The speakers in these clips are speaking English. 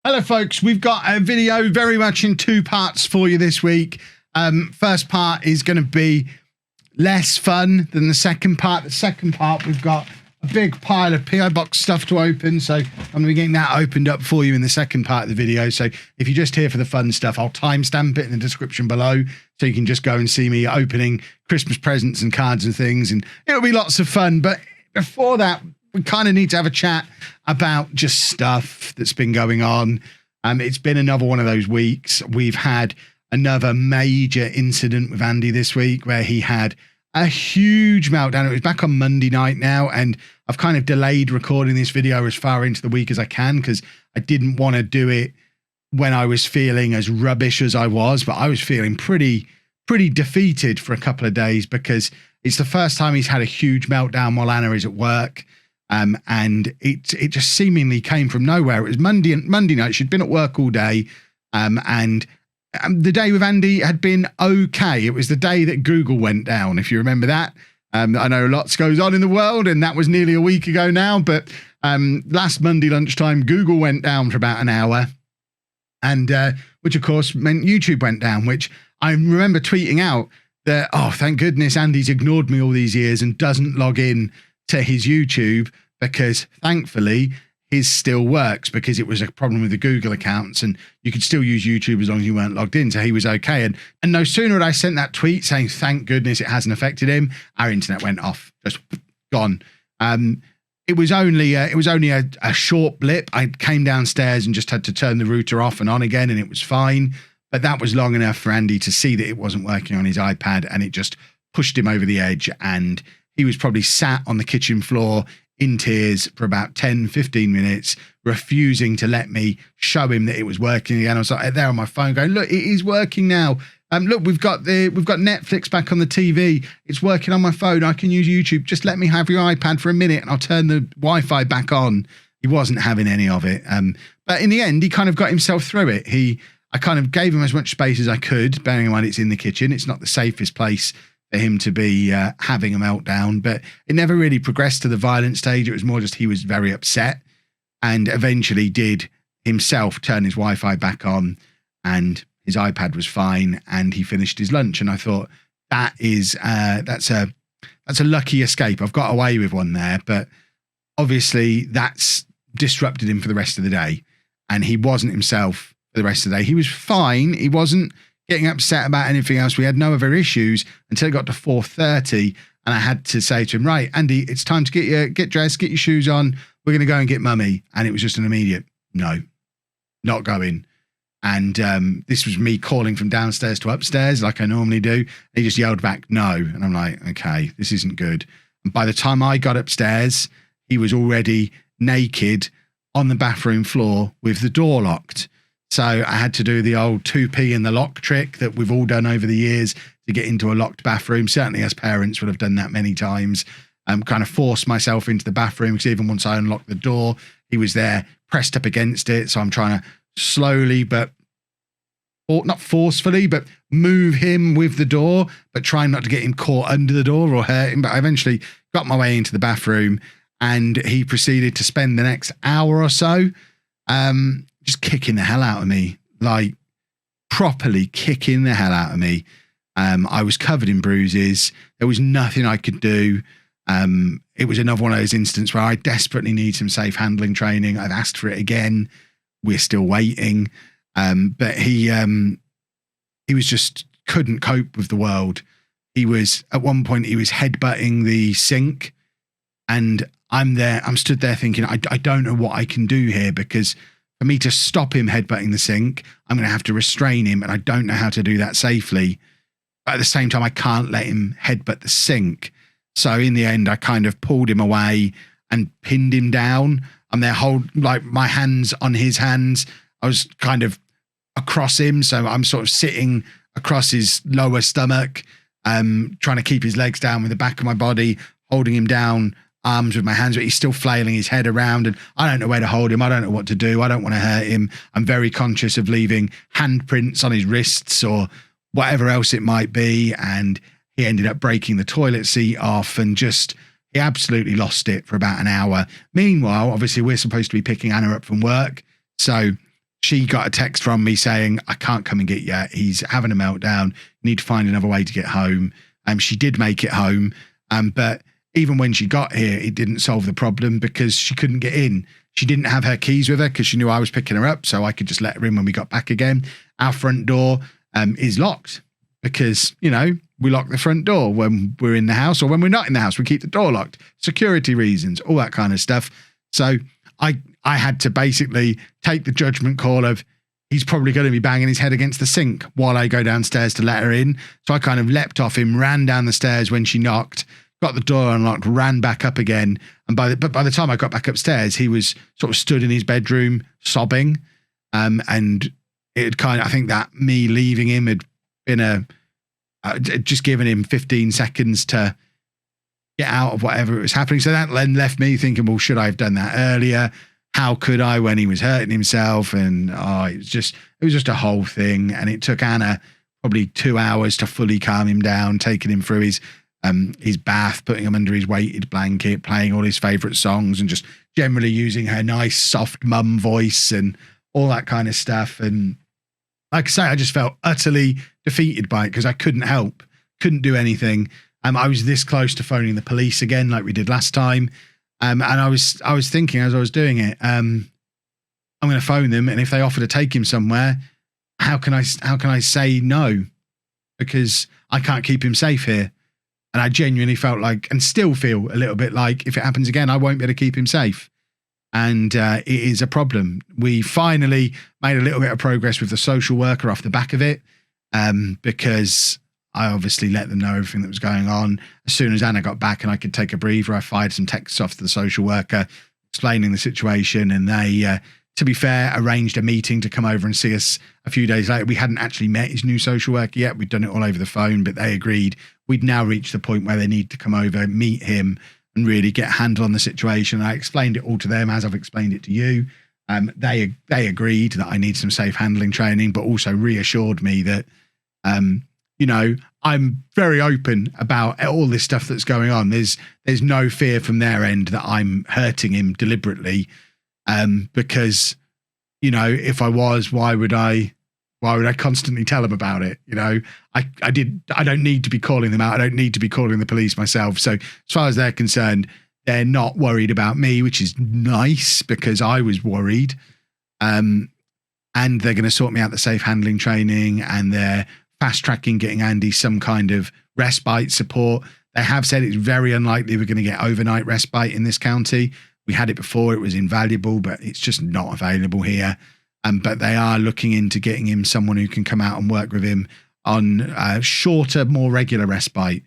Hello folks, we've got a video very much in two parts for you this week. First part is going to be less fun than the second part. The second part, we've got a big pile of PO box stuff to open, so I'm going to be getting that opened up for you in the second part of the video. So if you're just here for the fun stuff, I'll timestamp it in the description below so you can just go and see me opening Christmas presents and cards and things, and it'll be lots of fun. But before that, we kind of need to have a chat about just stuff that's been going on. It's been another one of those weeks. We've had another major incident with Andy this week where he had a huge meltdown. It was back on Monday night now, and I've kind of delayed recording this video as far into the week as I can because I didn't want to do it when I was feeling as rubbish as I was, but I was feeling pretty defeated for a couple of days because it's the first time he's had a huge meltdown while Anna is at work. And it just seemingly came from nowhere. It was Monday night. She'd been at work all day. And the day with Andy had been okay. It was the day that Google went down, if you remember that. I know lots goes on in the world, and that was nearly a week ago now. But last Monday lunchtime, Google went down for about an hour, and which of course meant YouTube went down, which I remember tweeting out that, oh, thank goodness Andy's ignored me all these years and doesn't log in to his YouTube, because thankfully his still works, because it was a problem with the Google accounts and you could still use YouTube as long as you weren't logged in. So he was okay. And no sooner had I sent that tweet saying, thank goodness it hasn't affected him, our internet went off, just gone. It was only a short blip. I came downstairs and just had to turn the router off and on again, and it was fine. But that was long enough for Andy to see that it wasn't working on his iPad, and it just pushed him over the edge. And he was probably sat on the kitchen floor in tears for about 10-15 minutes, refusing to let me show him that it was working again. I was like there on my phone going, look, it is working now. Look, we've got Netflix back on the TV. It's working on my phone. I can use YouTube. Just let me have your iPad for a minute and I'll turn the Wi-Fi back on. He wasn't having any of it. But in the end, he kind of got himself through it. I kind of gave him as much space as I could, bearing in mind it's in the kitchen. It's not the safest place for him to be having a meltdown, but it never really progressed to the violent stage. It was more just he was very upset, and eventually did himself turn his Wi-Fi back on, and his iPad was fine, and he finished his lunch. And I thought, that's a lucky escape. I've got away with one there, but obviously that's disrupted him for the rest of the day, and he wasn't himself for the rest of the day. He was fine. He wasn't getting upset about anything else. We had no other issues until it got to 4:30, and I had to say to him, right, Andy, it's time to get dressed, get your shoes on. We're going to go and get mummy. And it was just an immediate, no, not going. And this was me calling from downstairs to upstairs like I normally do. He just yelled back, no. And I'm like, okay, this isn't good. And by the time I got upstairs, he was already naked on the bathroom floor with the door locked. So I had to do the old 2p in the lock trick that we've all done over the years to get into a locked bathroom. Certainly as parents would have done that many times. Kind of forced myself into the bathroom, because even once I unlocked the door, he was there pressed up against it. So I'm trying to slowly, but not forcefully, but move him with the door, but trying not to get him caught under the door or hurt him. But I eventually got my way into the bathroom, and he proceeded to spend the next hour or so just kicking the hell out of me, like properly kicking the hell out of me. I was covered in bruises. There was nothing I could do. It was another one of those instances where I desperately need some safe handling training. I've asked for it again. We're still waiting. But he was just couldn't cope with the world. At one point he was headbutting the sink, and I'm stood there thinking, I don't know what I can do here, because for me to stop him headbutting the sink, I'm going to have to restrain him, and I don't know how to do that safely. But at the same time, I can't let him headbutt the sink. So in the end, I kind of pulled him away and pinned him down. I'm there, like my hands on his hands. I was kind of across him, so I'm sort of sitting across his lower stomach, trying to keep his legs down with the back of my body, holding him down, arms with my hands, but he's still flailing his head around, and I don't know where to hold him. I don't know what to do. I don't want to hurt him. I'm very conscious of leaving handprints on his wrists or whatever else it might be. And he ended up breaking the toilet seat off, and he absolutely lost it for about an hour. Meanwhile, obviously we're supposed to be picking Anna up from work, so she got a text from me saying, I can't come and get you. He's having a meltdown. You need to find another way to get home. She did make it home. But even when she got here, it didn't solve the problem because she couldn't get in. She didn't have her keys with her because she knew I was picking her up, so I could just let her in when we got back again. Our front door is locked because, you know, we lock the front door when we're in the house, or when we're not in the house, we keep the door locked. Security reasons, all that kind of stuff. So I had to basically take the judgment call of, he's probably going to be banging his head against the sink while I go downstairs to let her in. So I kind of leapt off him, ran down the stairs when she knocked, got the door unlocked, ran back up again. And by the time I got back upstairs, he was sort of stood in his bedroom sobbing. And it had kind of, I think that me leaving him had been just given him 15 seconds to get out of whatever was happening. So that then left me thinking, well, should I have done that earlier? How could I when he was hurting himself? And it was just a whole thing. And it took Anna probably 2 hours to fully calm him down, taking him through his bath, putting him under his weighted blanket, playing all his favourite songs, and just generally using her nice soft mum voice and all that kind of stuff. And like I say, I just felt utterly defeated by it because I couldn't help, couldn't do anything. I was this close to phoning the police again, like we did last time. And I was thinking as I was doing it, I'm going to phone them, and if they offer to take him somewhere, how can I say no? Because I can't keep him safe here. And I genuinely felt like, and still feel a little bit like, if it happens again, I won't be able to keep him safe. And it is a problem. We finally made a little bit of progress with the social worker off the back of it, because I obviously let them know everything that was going on. As soon as Anna got back and I could take a breather, I fired some texts off to the social worker explaining the situation. And they, to be fair, arranged a meeting to come over and see us a few days later. We hadn't actually met his new social worker yet. We'd done it all over the phone, but they agreed we'd now reached the point where they need to come over, meet him, and really get a handle on the situation. I explained it all to them as I've explained it to you. They agreed that I need some safe handling training, but also reassured me that, you know, I'm very open about all this stuff that's going on. There's no fear from their end that I'm hurting him deliberately, because, you know, if I was, why would I constantly tell them about it? You know, I don't need to be calling them out. I don't need to be calling the police myself. So as far as they're concerned, they're not worried about me, which is nice because I was worried. And they're going to sort me out the safe handling training, and they're fast tracking getting Andy some kind of respite support. They have said it's very unlikely we're going to get overnight respite in this county. We had it before, it was invaluable, but it's just not available here. But they are looking into getting him someone who can come out and work with him on shorter, more regular respite.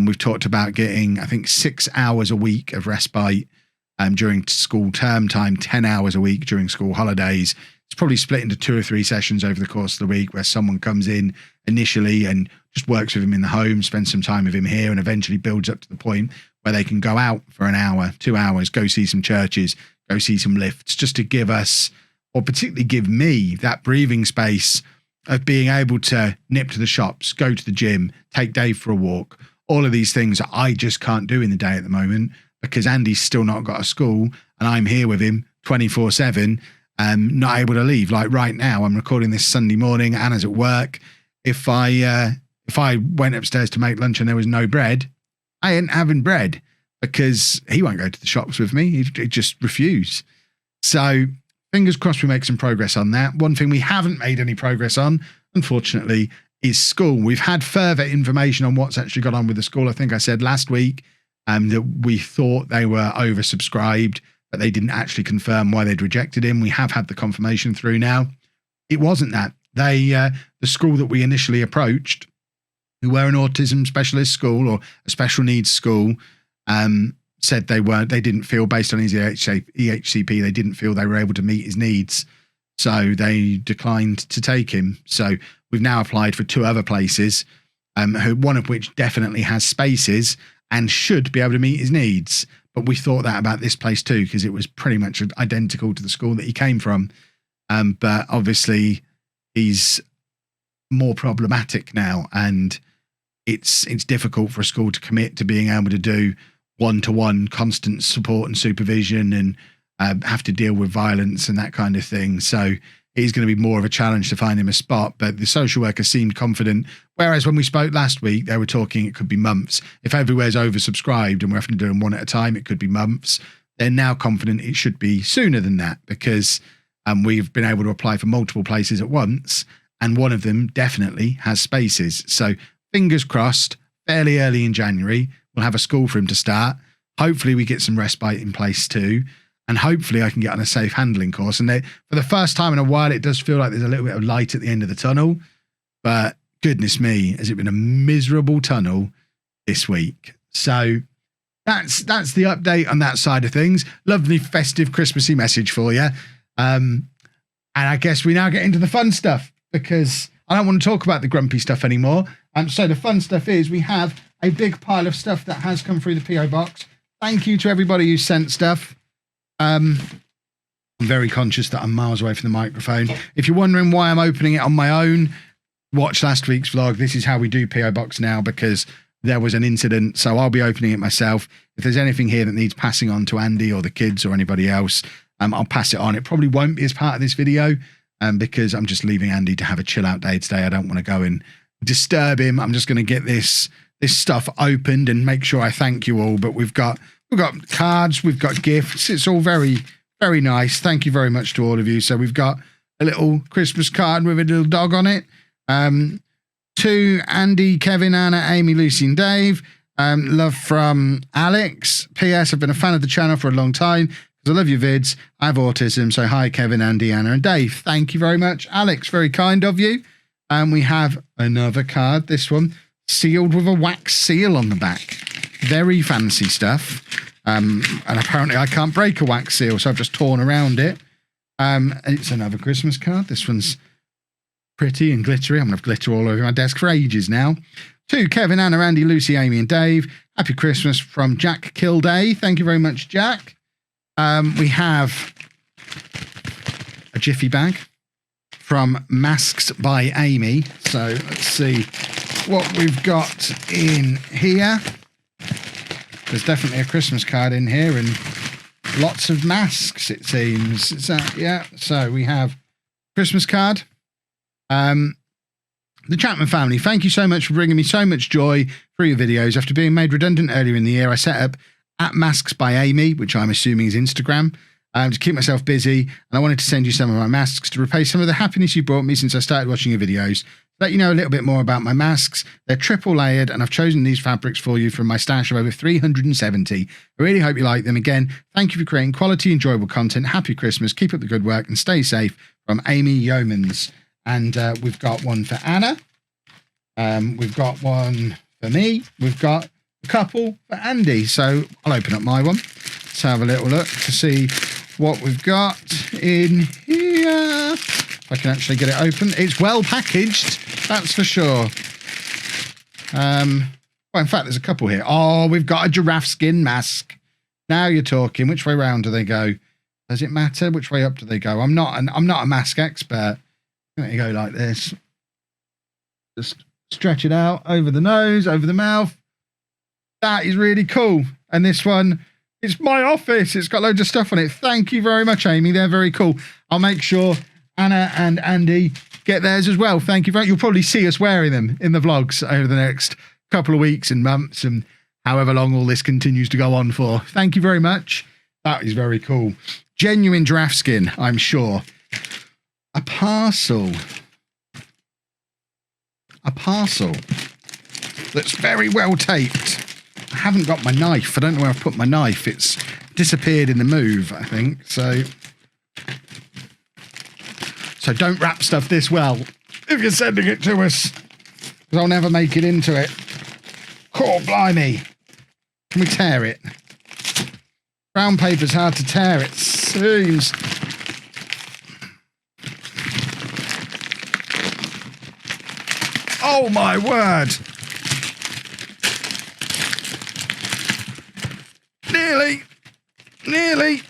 We've talked about getting, I think, 6 hours a week of respite during school term time, 10 hours a week during school holidays. It's probably split into 2 or 3 sessions over the course of the week where someone comes in initially and just works with him in the home, spends some time with him here, and eventually builds up to the point where they can go out for an hour, 2 hours, go see some churches, go see some lifts, just to give us, or particularly give me, that breathing space of being able to nip to the shops, go to the gym, take Dave for a walk, all of these things that I just can't do in the day at the moment because Andy's still not got a school and I'm here with him 24/7, not able to leave. Like right now, I'm recording this Sunday morning, Anna's at work. If I went upstairs to make lunch and there was no bread, I ain't having bread because he won't go to the shops with me. He'd just refuse. So fingers crossed we make some progress on that. One thing we haven't made any progress on, unfortunately, is school. We've had further information on what's actually gone on with the school. I think I said last week that we thought they were oversubscribed, but they didn't actually confirm why they'd rejected him. We have had the confirmation through now. It wasn't that. The school that we initially approached, who were an autism specialist school or a special needs school, said they didn't feel, based on his EHCP, they didn't feel they were able to meet his needs. So they declined to take him. So we've now applied for 2 other places, one of which definitely has spaces and should be able to meet his needs. But we thought that about this place too, because it was pretty much identical to the school that he came from. But obviously he's more problematic now, and it's difficult for a school to commit to being able to do one-to-one constant support and supervision and have to deal with violence and that kind of thing. So it is going to be more of a challenge to find him a spot. But the social worker seemed confident. Whereas when we spoke last week, they were talking it could be months. If everywhere's oversubscribed and we're having to do them one at a time, it could be months. They're now confident it should be sooner than that because we've been able to apply for multiple places at once. And one of them definitely has spaces. So fingers crossed, fairly early in January, we'll have a school for him to start. Hopefully we get some respite in place too. And hopefully I can get on a safe handling course. And for the first time in a while, it does feel like there's a little bit of light at the end of the tunnel. But goodness me, has it been a miserable tunnel this week. So that's the update on that side of things. Lovely festive Christmassy message for you. And I guess we now get into the fun stuff because I don't want to talk about the grumpy stuff anymore. So the fun stuff is we have a big pile of stuff that has come through the PO box. Thank you to everybody who sent stuff. I'm very conscious that I'm miles away from the microphone. If you're wondering why I'm opening it on my own, watch last week's vlog. This is how we do PO box now because there was an incident. So I'll be opening it myself. If there's anything here that needs passing on to Andy or the kids or anybody else, I'll pass it on. It probably won't be as part of this video because I'm just leaving Andy to have a chill out day today. I don't want to go and disturb him. I'm just going to get this stuff opened and make sure I thank you all. But we've got cards, we've got gifts. It's all very, very nice. Thank you very much to all of you. So we've got a little Christmas card with a little dog on it. To Andy, Kevin, Anna, Amy, Lucy and Dave. Love from Alex. P.S. I've been a fan of the channel for a long time because I love your vids. I have autism. So hi, Kevin, Andy, Anna and Dave. Thank you very much, Alex. Very kind of you. And we have another card. This one sealed with a wax seal on the back. Very fancy stuff. And apparently I can't break a wax seal, so I've just torn around it. It's another Christmas card. This one's pretty and glittery. I'm going to have glitter all over my desk for ages now. To Kevin, Anna, Andy, Lucy, Amy and Dave. Happy Christmas from Jack Kilday. Thank you very much, Jack. We have a Jiffy bag from Masks by Amy. So let's see what we've got in here. There's definitely a Christmas card in here and lots of masks, it seems. Is that, yeah. So we have Christmas card. The Chapman family, thank you so much for bringing me so much joy through your videos. After being made redundant earlier in the year, I set up @Masks by Amy, which I'm assuming is Instagram, to keep myself busy. And I wanted to send you some of my masks to repay some of the happiness you brought me since I started watching your videos. Let you know a little bit more about my masks. They're triple layered and I've chosen these fabrics for you from my stash of over 370. I really hope you like them. Again, thank you for creating quality, enjoyable content. Happy Christmas. Keep up the good work and stay safe. From Amy Yeomans. And we've got one for Anna. We've got one for me. We've got a couple for Andy. So I'll open up my one. Let's have a little look to see what we've got in here. If I can actually get it open. It's well packaged, that's for sure. Well, in fact, there's a couple here. Oh, we've got a giraffe skin mask. Now you're talking. Which way round do they go? Does it matter? Which way up do they go? I'm not a mask expert. Let you go like this. Just stretch it out over the nose, over the mouth. That is really cool. And this one, it's my office. It's got loads of stuff on it. Thank you very much, Amy. They're very cool. I'll make sure Anna and Andy get theirs as well. Thank you very much. You'll probably see us wearing them in the vlogs over the next couple of weeks and months and however long all this continues to go on for. Thank you very much. That is very cool. Genuine giraffe skin, I'm sure. A parcel that's very well taped. I haven't got my knife. I don't know where I've put my knife. It's disappeared in the move, I think. So don't wrap stuff this well if you're sending it to us, because I'll never make it into it. Oh, blimey. Can we tear it? Brown paper's hard to tear, it seems. Oh my word. Nearly.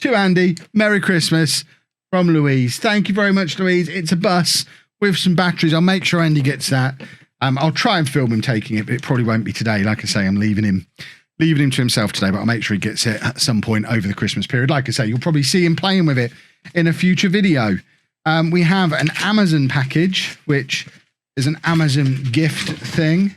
To Andy, Merry Christmas from Louise. Thank you very much, Louise. It's a bus with some batteries. I'll make sure Andy gets that. I'll try and film him taking it, but it probably won't be today. Like I say, I'm leaving him leaving him to himself today, but I'll make sure he gets it at some point over the Christmas period. Like I say, you'll probably see him playing with it in a future video. We have an Amazon package, which is an Amazon gift thing,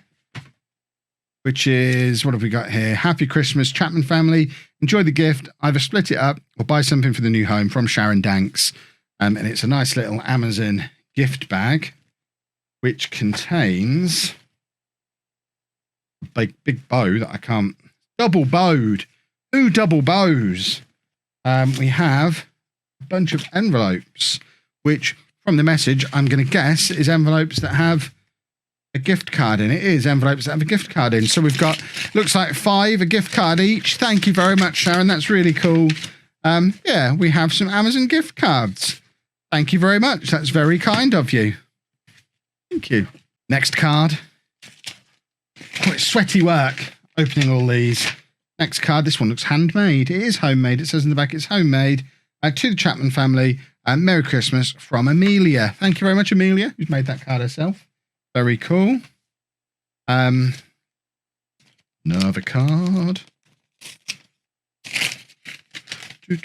which is, what have we got here? Happy Christmas, Chapman family. Enjoy the gift. Either split it up or buy something for the new home from Sharon Danks. And it's a nice little Amazon gift bag, which contains a big bow that I can't... Double bowed. Ooh, double bows. We have a bunch of envelopes, which, from the message, I'm going to guess is envelopes that have a gift card in it. It is envelopes that have a gift card in. So we've got, looks like 5, a gift card each. Thank you very much, Sharon. That's really cool. Yeah, we have some Amazon gift cards. Thank you very much. That's very kind of you. Thank you. Next card. Oh, it's sweaty work opening all these. Next card. This one looks handmade. It is homemade. It says in the back it's homemade. To the Chapman family. Merry Christmas from Amelia. Thank you very much, Amelia, who's made that card herself. Very cool. Another card. I feel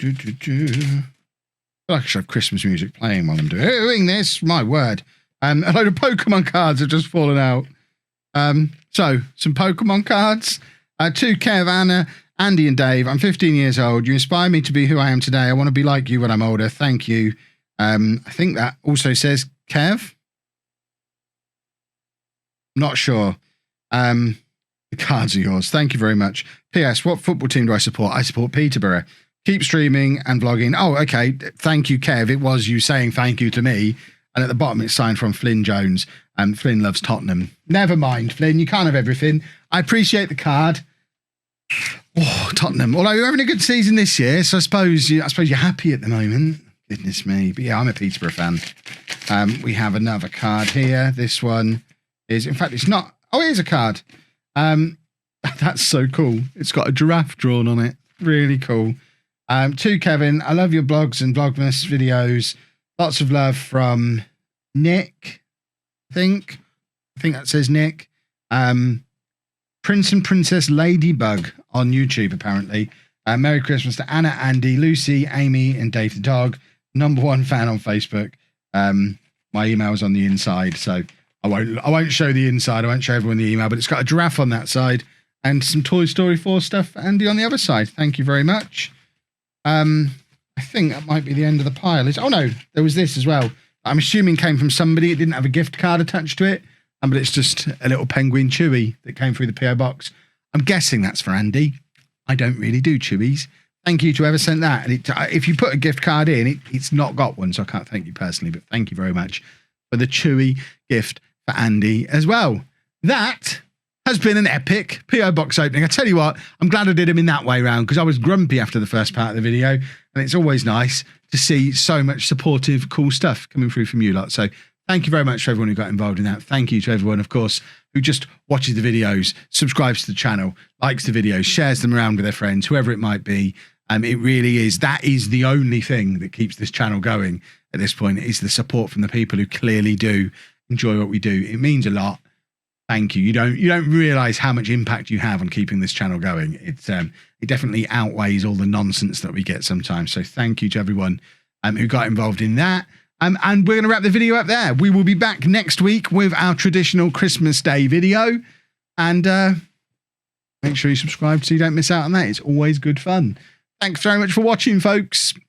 like I should have Christmas music playing while I'm doing this. My word. A load of Pokemon cards have just fallen out. So, some Pokemon cards. To Kev, Anna, Andy and Dave. I'm 15 years old. You inspire me to be who I am today. I want to be like you when I'm older. Thank you. I think that also says Kev. Not sure. The cards are yours. Thank you very much. P.S. What football team do I support? I support Peterborough. Keep streaming and vlogging. Oh, okay. Thank you, Kev. It was you saying thank you to me. And at the bottom, it's signed from Flynn Jones. And Flynn loves Tottenham. Never mind, Flynn. You can't have everything. I appreciate the card. Oh, Tottenham. Although you're having a good season this year, so I suppose you're happy at the moment. Goodness me. But yeah, I'm a Peterborough fan. We have another card here. This one is, in fact, it's not. Oh, it is a card. That's so cool. It's got a giraffe drawn on it. Really cool. To Kevin, I love your blogs and Vlogmas videos. Lots of love from Nick, I think that says Nick. Prince and Princess Ladybug on YouTube, apparently. Merry Christmas to Anna, Andy, Lucy, Amy, and Dave the dog. #1 fan on Facebook. My email's on the inside, so I won't show the inside. I won't show everyone the email, but it's got a giraffe on that side and some Toy Story 4 stuff for Andy on the other side. Thank you very much. I think that might be the end of the pile. Oh no, there was this as well. I'm assuming came from somebody. It didn't have a gift card attached to it, but it's just a little penguin Chewy that came through the PO box. I'm guessing that's for Andy. I don't really do Chewies. Thank you to whoever sent that. And if you put a gift card in, it's not got one, so I can't thank you personally, but thank you very much for the Chewy gift for Andy as well. That has been an epic PO box opening. I tell you what, I'm glad I did them in that way round because I was grumpy after the first part of the video, and it's always nice to see so much supportive, cool stuff coming through from you lot. So thank you very much to everyone who got involved in that. Thank you to everyone, of course, who just watches the videos, subscribes to the channel, likes the videos, shares them around with their friends, whoever it might be. It really is. That is the only thing that keeps this channel going at this point, is the support from the people who clearly do enjoy what we do. It means a lot. Thank you. You don't realize how much impact you have on keeping this channel going. It definitely outweighs all the nonsense that we get sometimes. So thank you to everyone who got involved in that. And we're going to wrap the video up there. We will be back next week with our traditional Christmas Day video. And make sure you subscribe so you don't miss out on that. It's always good fun. Thanks very much for watching, folks.